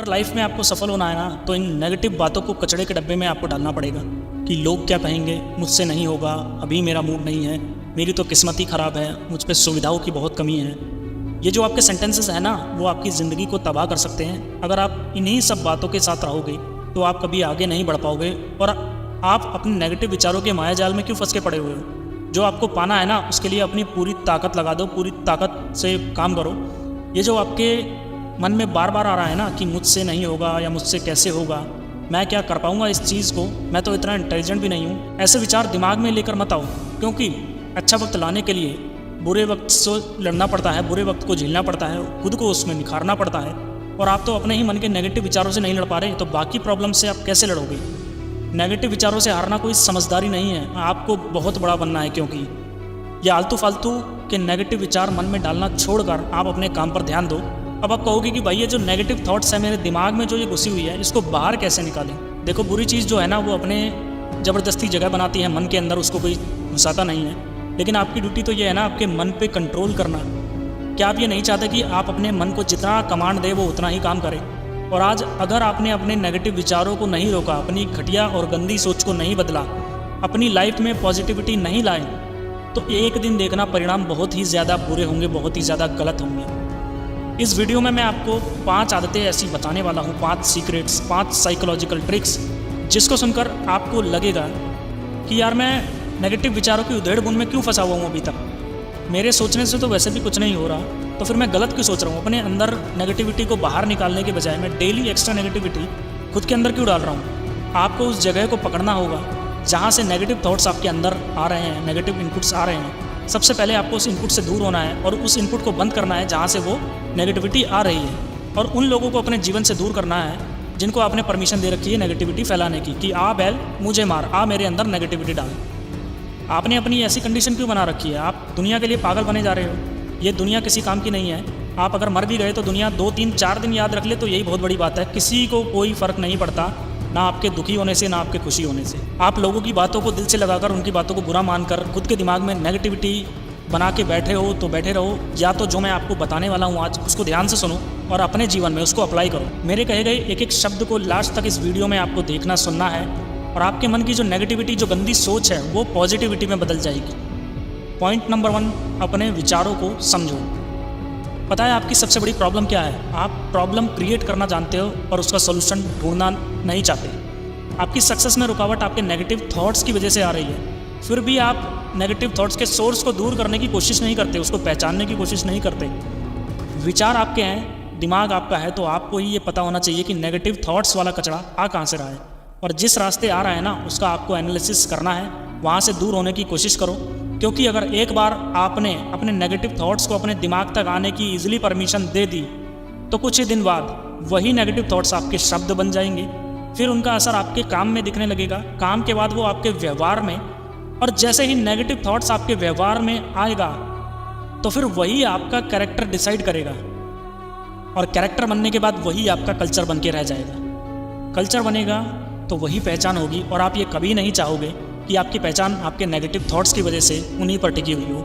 अगर लाइफ में आपको सफल होना है ना, तो इन नेगेटिव बातों को कचड़े के डब्बे में आपको डालना पड़ेगा कि लोग क्या कहेंगे, मुझसे नहीं होगा, अभी मेरा मूड नहीं है, मेरी तो किस्मत ही ख़राब है, मुझ पे सुविधाओं की बहुत कमी है। ये जो आपके सेंटेंसेस है ना, वो आपकी ज़िंदगी को तबाह कर सकते हैं। अगर आप इन्हीं सब बातों के साथ रहोगे तो आप कभी आगे नहीं बढ़ पाओगे और आप अपने नेगेटिव विचारों के मायाजाल में क्यों फंस के पड़े हुए हो। जो आपको पाना है ना, उसके लिए अपनी पूरी ताकत लगा दो, पूरी ताकत से काम करो। ये जो आपके मन में बार बार आ रहा है ना कि मुझसे नहीं होगा या मुझसे कैसे होगा, मैं क्या कर पाऊँगा इस चीज़ को, मैं तो इतना इंटेलिजेंट भी नहीं हूँ, ऐसे विचार दिमाग में लेकर मत आओ। क्योंकि अच्छा वक्त लाने के लिए बुरे वक्त से लड़ना पड़ता है, बुरे वक्त को झेलना पड़ता है, खुद को उसमें निखारना पड़ता है। और आप तो अपने ही मन के नेगेटिव विचारों से नहीं लड़ पा रहे, तो बाकी प्रॉब्लम से आप कैसे लड़ोगे। नेगेटिव विचारों से हारना कोई समझदारी नहीं है, आपको बहुत बड़ा बनना है। क्योंकि ये आलतू फालतू के नेगेटिव विचार मन में डालना छोड़कर आप अपने काम पर ध्यान दो। अब आप कहोगे कि भाई ये जो नेगेटिव थॉट्स है मेरे दिमाग में जो ये घुसी हुई है, इसको बाहर कैसे निकालें। देखो, बुरी चीज़ जो है ना, वो अपने ज़बरदस्ती जगह बनाती है मन के अंदर, उसको कोई घुसाता नहीं है। लेकिन आपकी ड्यूटी तो ये है ना, आपके मन पे कंट्रोल करना। क्या आप ये नहीं चाहते कि आप अपने मन को जितना कमांड दे वो उतना ही काम करे। और आज अगर आपने अपने नेगेटिव विचारों को नहीं रोका, अपनी घटिया और गंदी सोच को नहीं बदला, अपनी लाइफ में पॉजिटिविटी नहीं लाए, तो एक दिन देखना परिणाम बहुत ही ज़्यादा बुरे होंगे, बहुत ही ज़्यादा गलत होंगे। इस वीडियो में मैं आपको 5 आदतें ऐसी बताने वाला हूँ, 5 सीक्रेट्स, 5 साइकोलॉजिकल ट्रिक्स, जिसको सुनकर आपको लगेगा कि यार मैं नेगेटिव विचारों की उधेड़-बुन में क्यों फंसा हुआ हूँ अभी तक। मेरे सोचने से तो वैसे भी कुछ नहीं हो रहा, तो फिर मैं गलत क्यों सोच रहा हूँ। अपने अंदर नेगेटिविटी को बाहर निकालने के बजाय मैं डेली एक्स्ट्रा नेगेटिविटी खुद के अंदर क्यों डाल रहा हूँ। आपको उस जगह को पकड़ना होगा जहाँ से नेगेटिव थॉट्स आपके अंदर आ रहे हैं, नेगेटिव इनपुट्स आ रहे हैं। सबसे पहले आपको उस इनपुट से दूर होना है और उस इनपुट को बंद करना है जहाँ से वो नेगेटिविटी आ रही है। और उन लोगों को अपने जीवन से दूर करना है जिनको आपने परमिशन दे रखी है नेगेटिविटी फैलाने की, कि आ बैल मुझे मार, आ मेरे अंदर नेगेटिविटी डाल। आपने अपनी ऐसी कंडीशन क्यों बना रखी है। आप दुनिया के लिए पागल बने जा रहे हो। ये दुनिया किसी काम की नहीं है। आप अगर मर भी गए तो दुनिया 2, 3, 4 दिन याद रख ले तो यही बहुत बड़ी बात है। किसी को कोई फ़र्क नहीं पड़ता, ना आपके दुखी होने से, ना आपके खुशी होने से। आप लोगों की बातों को दिल से लगाकर, उनकी बातों को बुरा मानकर खुद के दिमाग में नेगेटिविटी बना के बैठे हो तो बैठे रहो, या तो जो मैं आपको बताने वाला हूँ आज उसको ध्यान से सुनो और अपने जीवन में उसको अप्लाई करो। मेरे कहे गए एक एक शब्द को लास्ट तक इस वीडियो में आपको देखना, सुनना है और आपके मन की जो नेगेटिविटी, जो गंदी सोच है, वो पॉजिटिविटी में बदल जाएगी। पॉइंट नंबर 1, अपने विचारों को समझो। पता है आपकी सबसे बड़ी प्रॉब्लम क्या है। आप प्रॉब्लम क्रिएट करना जानते हो और उसका सोल्यूशन ढूंढना नहीं चाहते। आपकी सक्सेस में रुकावट आपके नेगेटिव थॉट्स की वजह से आ रही है। फिर भी आप नेगेटिव थॉट्स के सोर्स को दूर करने की कोशिश नहीं करते, उसको पहचानने की कोशिश नहीं करते। विचार आपके हैं, दिमाग आपका है, तो आपको ही ये पता होना चाहिए कि नेगेटिव थॉट्स वाला कचरा आ कहाँ से रहा है और जिस रास्ते आ रहा है ना, उसका आपको एनालिसिस करना है, वहाँ से दूर होने की कोशिश करो। क्योंकि अगर एक बार आपने अपने नेगेटिव थॉट्स को अपने दिमाग तक आने की ईजिली परमिशन दे दी, तो कुछ ही दिन बाद वही नेगेटिव थॉट्स आपके शब्द बन जाएंगे। फिर उनका असर आपके काम में दिखने लगेगा, काम के बाद वो आपके व्यवहार में। और जैसे ही नेगेटिव थॉट्स आपके व्यवहार में आएगा, तो फिर वही आपका कैरेक्टर डिसाइड करेगा और कैरेक्टर बनने के बाद वही आपका कल्चर बन के रह जाएगा। कल्चर बनेगा तो वही पहचान होगी और आप ये कभी नहीं चाहोगे कि आपकी पहचान आपके नेगेटिव थॉट्स की वजह से उन्हीं पर टिकी हुई हो।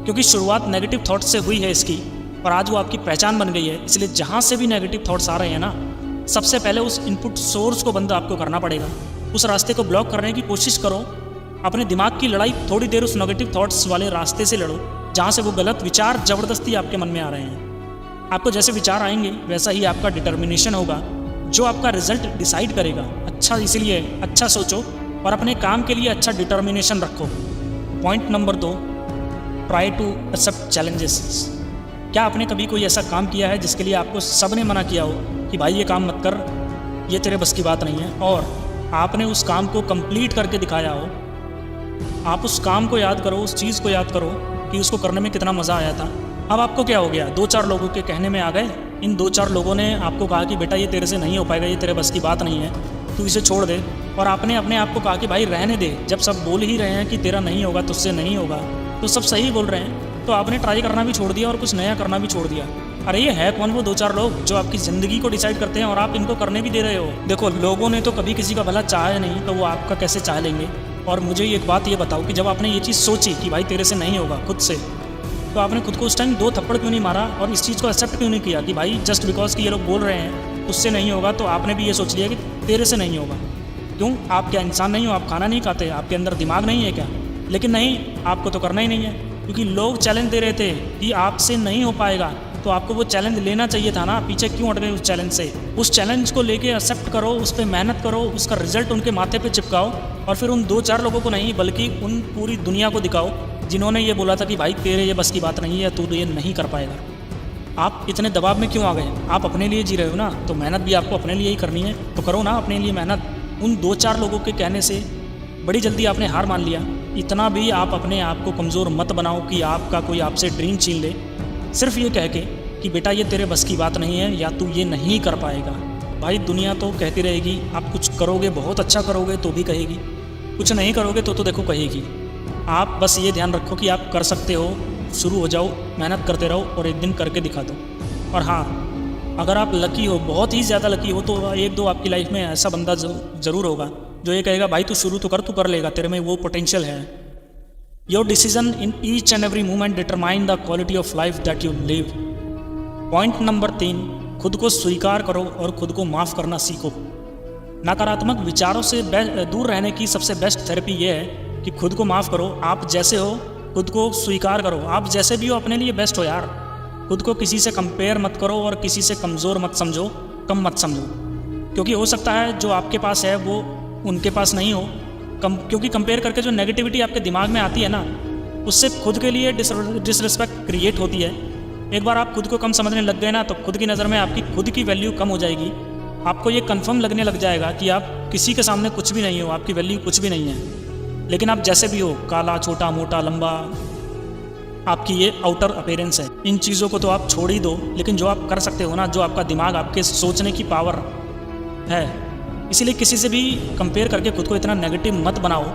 क्योंकि शुरुआत नेगेटिव थॉट्स से हुई है इसकी और आज वो आपकी पहचान बन गई है। इसलिए जहाँ से भी नेगेटिव थॉट्स आ रहे हैं ना, सबसे पहले उस इनपुट सोर्स को बंद आपको करना पड़ेगा। उस रास्ते को ब्लॉक करने की कोशिश करो। अपने दिमाग की लड़ाई थोड़ी देर उस नेगेटिव थॉट्स वाले रास्ते से लड़ो जहाँ से वो गलत विचार ज़बरदस्ती आपके मन में आ रहे हैं। आपको जैसे विचार आएंगे वैसा ही आपका डिटर्मिनेशन होगा, जो आपका रिजल्ट डिसाइड करेगा। अच्छा, इसलिए अच्छा सोचो और अपने काम के लिए अच्छा डिटर्मिनेशन रखो। Point number 2, try to accept challenges. क्या आपने कभी कोई ऐसा काम किया है जिसके लिए आपको सब ने मना किया हो कि भाई ये काम मत कर, ये तेरे बस की बात नहीं है, और आपने उस काम को कंप्लीट करके दिखाया हो। आप उस काम को याद करो, उस चीज़ को याद करो कि उसको करने में कितना मज़ा आया था। अब आपको क्या हो गया, 2-4 लोगों के कहने में आ गए। इन 2-4 लोगों ने आपको कहा कि बेटा ये तेरे से नहीं हो पाएगा, ये तेरे बस की बात नहीं है, तू इसे छोड़ दे। और आपने अपने आप को कहा कि भाई रहने दे, जब सब बोल ही रहे हैं कि तेरा नहीं होगा, तुझसे नहीं होगा, तो सब सही बोल रहे हैं, तो आपने ट्राई करना भी छोड़ दिया और कुछ नया करना भी छोड़ दिया। अरे ये है कौन वो 2-4 लोग जो आपकी ज़िंदगी को डिसाइड करते हैं और आप इनको करने भी दे रहे हो। देखो, लोगों ने तो कभी किसी का भला चाहा नहीं, तो वो आपका कैसे चाह लेंगे। और मुझे एक बात ये बताओ कि जब आपने ये चीज़ सोची कि भाई तेरे से नहीं होगा खुद से, तो आपने खुद को उस टाइम 2 थप्पड़ क्यों नहीं मारा और इस चीज़ को एक्सेप्ट क्यों नहीं किया कि भाई जस्ट बिकॉज कि ये लोग बोल रहे हैं उससे नहीं होगा, तो आपने भी ये सोच लिया कि तेरे से नहीं होगा। क्यों? आप क्या इंसान नहीं हो? आप खाना नहीं खाते? आपके अंदर दिमाग नहीं है क्या? लेकिन नहीं, आपको तो करना ही नहीं है, क्योंकि लोग चैलेंज दे रहे थे कि आपसे नहीं हो पाएगा, तो आपको वो चैलेंज लेना चाहिए था ना। पीछे क्यों हट गए उस चैलेंज से? उस चैलेंज को लेके एक्सेप्ट करो, उस पर मेहनत करो, उसका रिजल्ट उनके माथे पे चिपकाओ और फिर उन 2-4 लोगों को नहीं बल्कि उन पूरी दुनिया को दिखाओ जिन्होंने ये बोला था कि भाई तेरे ये बस की बात नहीं है, तू ये नहीं कर पाएगा। आप इतने दबाव में क्यों आ गए? आप अपने लिए जी रहे हो ना, तो मेहनत भी आपको अपने लिए ही करनी है, तो करो ना अपने लिए मेहनत। उन 2-4 लोगों के कहने से बड़ी जल्दी आपने हार मान लिया। इतना भी आप अपने आप को कमज़ोर मत बनाओ कि आपका कोई आपसे ड्रीम छीन ले, सिर्फ ये कह के कि बेटा ये तेरे बस की बात नहीं है या तू ये नहीं कर पाएगा। भाई दुनिया तो कहती रहेगी, आप कुछ करोगे बहुत अच्छा करोगे तो भी कहेगी, कुछ नहीं करोगे तो देखो कहेगी। आप बस ये ध्यान रखो कि आप कर सकते हो, शुरू हो जाओ, मेहनत करते रहो और एक दिन करके दिखा दो। और हाँ, अगर आप लकी हो, बहुत ही ज़्यादा लकी हो, तो 1-2 आपकी लाइफ में ऐसा बंदा ज़रूर होगा जो ये कहेगा भाई तू शुरू तो कर, तू कर लेगा, तेरे में वो पोटेंशियल है। Your decision in each and every moment determine the quality of life that you live. Point number 3, खुद को स्वीकार करो और खुद को माफ़ करना सीखो। नकारात्मक विचारों से दूर रहने की सबसे बेस्ट थेरेपी ये है कि खुद को माफ़ करो। आप जैसे हो खुद को स्वीकार करो, आप जैसे भी हो अपने लिए बेस्ट हो यार। खुद को किसी से कंपेयर मत करो और किसी से कमज़ोर मत समझो, कम मत समझो, क्योंकि हो सकता है जो आपके पास है वो उनके पास नहीं हो। क्योंकि कंपेयर करके जो नेगेटिविटी आपके दिमाग में आती है ना, उससे खुद के लिए डिसरिस्पेक्ट क्रिएट होती है। एक बार आप खुद को कम समझने लग गए ना, तो खुद की नज़र में आपकी खुद की वैल्यू कम हो जाएगी। आपको ये कंफर्म लगने लग जाएगा कि आप किसी के सामने कुछ भी नहीं हो, आपकी वैल्यू कुछ भी नहीं है। लेकिन आप जैसे भी हो, काला, छोटा, मोटा, लंबा, आपकी ये आउटर अपीयरेंस है, इन चीज़ों को तो आप छोड़ ही दो। लेकिन जो आप कर सकते हो ना, जो आपका दिमाग, आपके सोचने की पावर है, इसीलिए किसी से भी कंपेयर करके खुद को इतना नेगेटिव मत बनाओ,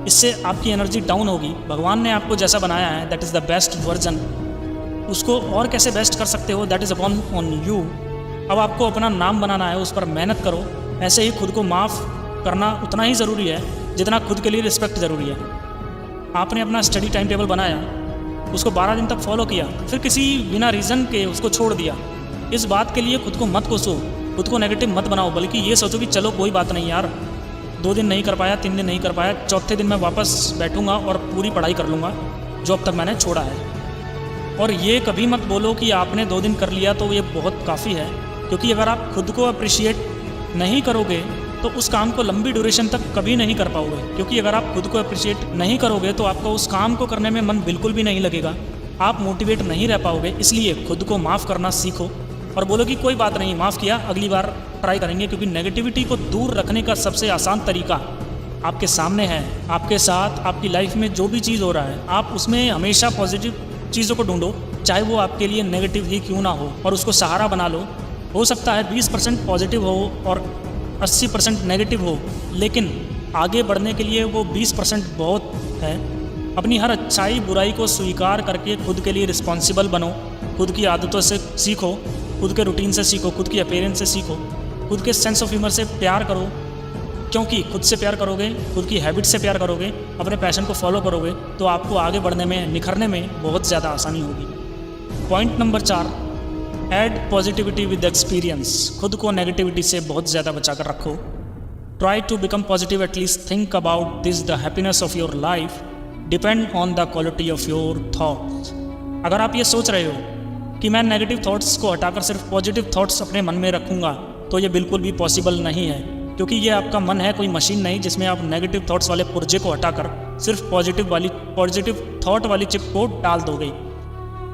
इससे आपकी एनर्जी डाउन होगी। भगवान ने आपको जैसा बनाया है that is the best version, उसको और कैसे बेस्ट कर सकते हो that is upon on you. अब आपको अपना नाम बनाना है, उस पर मेहनत करो। ऐसे ही खुद को माफ़ करना उतना ही ज़रूरी है जितना खुद के लिए रिस्पेक्ट ज़रूरी है। आपने अपना स्टडी टाइम टेबल बनाया, उसको 12 दिन तक फॉलो किया, फिर किसी बिना रीज़न के उसको छोड़ दिया, इस बात के लिए खुद को मत कोसो, खुद को नेगेटिव मत बनाओ, बल्कि ये सोचो कि चलो कोई बात नहीं यार, 2 दिन नहीं कर पाया, 3 दिन नहीं कर पाया, चौथे दिन मैं वापस बैठूंगा और पूरी पढ़ाई कर लूँगा जो अब तक मैंने छोड़ा है। और ये कभी मत बोलो कि आपने 2 दिन कर लिया तो ये बहुत काफ़ी है, क्योंकि अगर आप खुद को अप्रिशिएट नहीं करोगे तो उस काम को लंबी ड्यूरेशन तक कभी नहीं कर पाओगे। क्योंकि अगर आप खुद को अप्रिशिएट नहीं करोगे तो आपको उस काम को करने में मन बिल्कुल भी नहीं लगेगा, आप मोटिवेट नहीं रह पाओगे। इसलिए खुद को माफ़ करना सीखो और बोलो कि कोई बात नहीं, माफ़ किया, अगली बार ट्राई करेंगे। क्योंकि नेगेटिविटी को दूर रखने का सबसे आसान तरीका आपके सामने है। आपके साथ आपकी लाइफ में जो भी चीज़ हो रहा है, आप उसमें हमेशा पॉजिटिव चीज़ों को ढूंढो, चाहे वो आपके लिए नेगेटिव ही क्यों ना हो, और उसको सहारा बना लो। हो सकता है 20% पॉजिटिव हो और 80% नेगेटिव हो, लेकिन आगे बढ़ने के लिए वो 20% बहुत है। अपनी हर अच्छाई बुराई को स्वीकार करके खुद के लिए रिस्पॉन्सिबल बनो, खुद की आदतों से सीखो, खुद के रूटीन से सीखो, खुद की अपीयरेंस से सीखो, खुद के सेंस ऑफ ह्यूमर से प्यार करो। क्योंकि खुद से प्यार करोगे, खुद की हैबिट से प्यार करोगे, अपने पैशन को फॉलो करोगे, तो आपको आगे बढ़ने में, निखरने में बहुत ज़्यादा आसानी होगी। Point number 4, add positivity with experience. खुद को नेगेटिविटी से बहुत ज़्यादा बचा कर रखो। Try to become positive, at least think about this. The happiness of your life depend on the quality of your thoughts. अगर आप ये सोच रहे हो कि मैं नेगेटिव थॉट्स को हटाकर सिर्फ पॉजिटिव थॉट्स अपने मन में रखूँगा, तो ये बिल्कुल भी पॉसिबल नहीं है। क्योंकि ये आपका मन है, कोई मशीन नहीं जिसमें आप नेगेटिव थॉट्स वाले पुर्जे को हटाकर सिर्फ पॉजिटिव थॉट वाली चिप को डाल दोगे।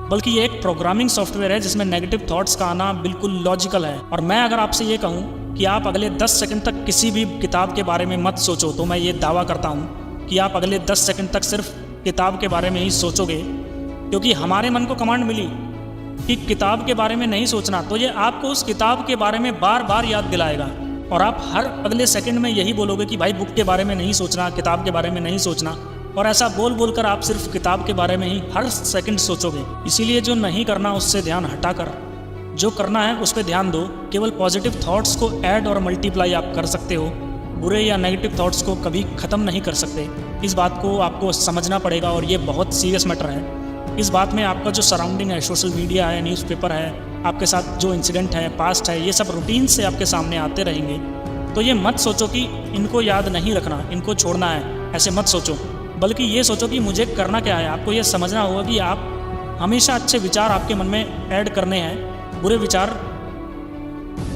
बल्कि ये एक प्रोग्रामिंग सॉफ्टवेयर है जिसमें नेगेटिव थॉट्स का आना बिल्कुल लॉजिकल है। और मैं अगर आपसे ये कहूँ कि आप अगले 10 सेकंड तक किसी भी किताब के बारे में मत सोचो, तो मैं ये दावा करता हूँ कि आप अगले 10 सेकंड तक सिर्फ किताब के बारे में ही सोचोगे। क्योंकि हमारे मन को कमांड मिली कि किताब के बारे में नहीं सोचना, तो ये आपको उस किताब के बारे में बार बार याद दिलाएगा। और आप हर अगले सेकंड में यही बोलोगे कि भाई बुक के बारे में नहीं सोचना, किताब के बारे में नहीं सोचना। और ऐसा बोल बोल कर आप सिर्फ किताब के बारे में ही हर सेकंड सोचोगे। इसीलिए जो नहीं करना उससे ध्यान हटाकर जो करना है उस पर ध्यान दो। केवल पॉजिटिव थॉट्स को ऐड और मल्टीप्लाई आप कर सकते हो, बुरे या नेगेटिव थॉट्स को कभी ख़त्म नहीं कर सकते। इस बात को आपको समझना पड़ेगा और ये बहुत सीरियस मैटर है। इस बात में आपका जो सराउंडिंग है, सोशल मीडिया है, न्यूज़पेपर है, आपके साथ जो इंसिडेंट है, पास्ट है, ये सब रूटीन से आपके सामने आते रहेंगे। तो ये मत सोचो कि इनको याद नहीं रखना, इनको छोड़ना है, ऐसे मत सोचो, बल्कि ये सोचो कि मुझे करना क्या है। आपको ये समझना होगा कि आप हमेशा अच्छे विचार आपके मन में ऐड करने हैं। बुरे विचार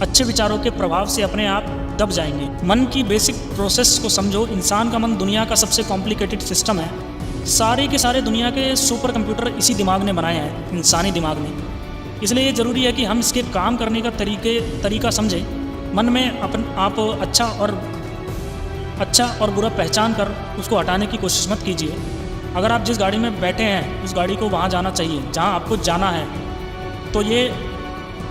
अच्छे विचारों के प्रभाव से अपने आप दब जाएंगे। मन की बेसिक प्रोसेस को समझो। इंसान का मन दुनिया का सबसे कॉम्प्लिकेटेड सिस्टम है। सारे के सारे दुनिया के सुपर कंप्यूटर इसी दिमाग ने बनाए हैं, इंसानी दिमाग ने। इसलिए ये ज़रूरी है कि हम इसके काम करने का तरीका समझें। मन में आप अच्छा और बुरा पहचान कर उसको हटाने की कोशिश मत कीजिए। अगर आप जिस गाड़ी में बैठे हैं उस गाड़ी को वहाँ जाना चाहिए जहाँ आपको जाना है, तो ये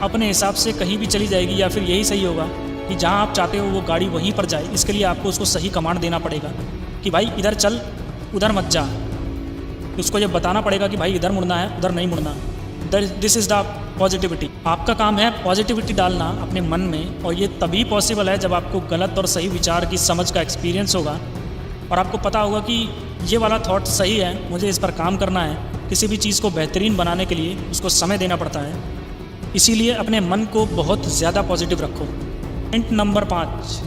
अपने हिसाब से कहीं भी चली जाएगी, या फिर यही सही होगा कि जहाँ आप चाहते हो वो गाड़ी वहीं पर जाए। इसके लिए आपको उसको सही कमांड देना पड़ेगा कि भाई इधर चल, उधर मत जा। उसको ये बताना पड़ेगा कि भाई इधर मुड़ना है, उधर नहीं मुड़ना। This is the positivity. आपका काम है पॉजिटिविटी डालना अपने मन में, और ये तभी पॉसिबल है जब आपको गलत और सही विचार की समझ का एक्सपीरियंस होगा और आपको पता होगा कि ये वाला थॉट सही है, मुझे इस पर काम करना है। किसी भी चीज़ को बेहतरीन बनाने के लिए उसको समय देना पड़ता है। इसीलिए अपने मन को बहुत ज़्यादा पॉजिटिव रखो। Point number 5,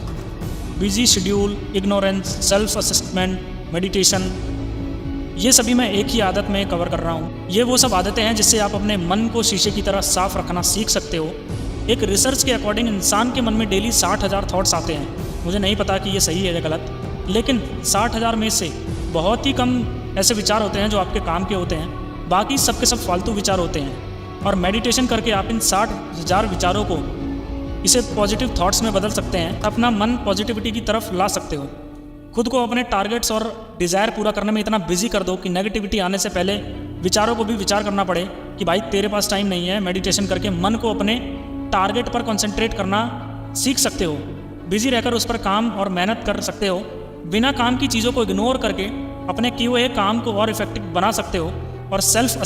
busy schedule, ignorance, self assessment, meditation, ये सभी मैं एक ही आदत में कवर कर रहा हूँ। ये वो सब आदतें हैं जिससे आप अपने मन को शीशे की तरह साफ रखना सीख सकते हो। एक रिसर्च के अकॉर्डिंग इंसान के मन में डेली 60,000 थॉट्स आते हैं। मुझे नहीं पता कि ये सही है या गलत, लेकिन 60,000 में से बहुत ही कम ऐसे विचार होते हैं जो आपके काम के होते हैं। बाकी सबके सब फालतू विचार होते हैं। और मेडिटेशन करके आप इन 60,000 विचारों को इसे पॉजिटिव थॉट्स में बदल सकते हैं। अपना मन पॉजिटिविटी की तरफ ला सकते हो। खुद को अपने टारगेट्स और डिज़ायर पूरा करने में इतना बिजी कर दो कि नेगेटिविटी आने से पहले विचारों को भी विचार करना पड़े कि भाई तेरे पास टाइम नहीं है। मेडिटेशन करके मन को अपने टारगेट पर कंसंट्रेट करना सीख सकते हो। बिजी रहकर उस पर काम और मेहनत कर सकते हो। बिना काम की चीज़ों को इग्नोर करके अपने किए हुए काम को और इफेक्टिव बना सकते हो। और सेल्फ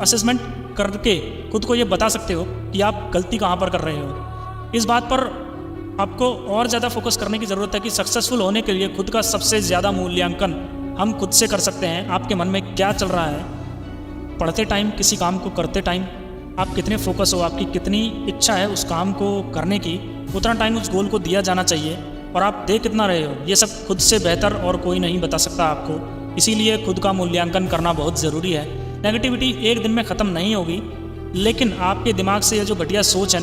असेसमेंट करके खुद को ये बता सकते हो कि आप गलती कहाँ पर कर रहे हो। इस बात पर आपको और ज़्यादा फोकस करने की ज़रूरत है कि सक्सेसफुल होने के लिए खुद का सबसे ज़्यादा मूल्यांकन हम खुद से कर सकते हैं। आपके मन में क्या चल रहा है, पढ़ते टाइम, किसी काम को करते टाइम आप कितने फोकस हो, आपकी कितनी इच्छा है उस काम को करने की, उतना टाइम उस गोल को दिया जाना चाहिए और आप दे कितना रहे हो। ये सब खुद से बेहतर और कोई नहीं बता सकता आपको। इसीलिए खुद का मूल्यांकन करना बहुत ज़रूरी है। नेगेटिविटी एक दिन में ख़त्म नहीं होगी, लेकिन आपके दिमाग से ये जो घटिया सोच है